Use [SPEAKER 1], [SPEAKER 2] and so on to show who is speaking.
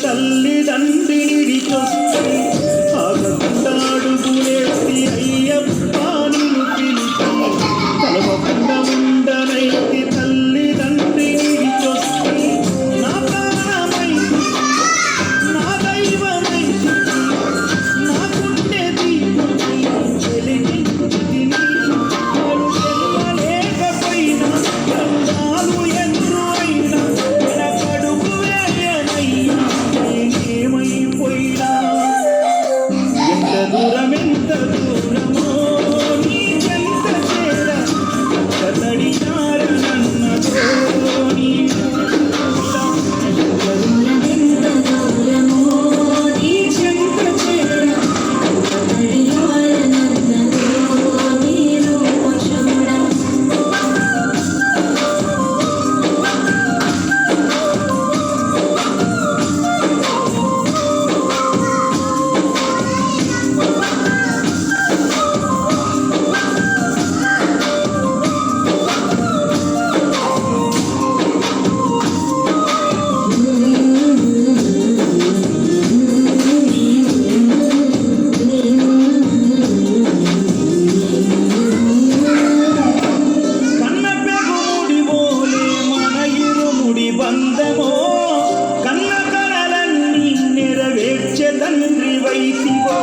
[SPEAKER 1] తల్లిదండ్రిని విడిచొస్తే ఆగకుండాడుగులేసి అయ్యప్ప నిన్ను పిలిచి కలవకుండా ఉండనైతి తల్లిదండ్రిని విడిచొస్తే నా ప్రాణమై నా దైవమై నా గుండె దీపుని వెలిగించి వారు చెల్లలేకపోయినా గంగాలు ఎన్ను అయినా కడుపు వేయనయ్యా నేనేమైపోయినా ఎంత దూరమో నీ చెంత చేర కదడినార నన్నదో నీ బంధమో కన్న కలలన్నీ నెరవేర్చె తండ్రి వైతివో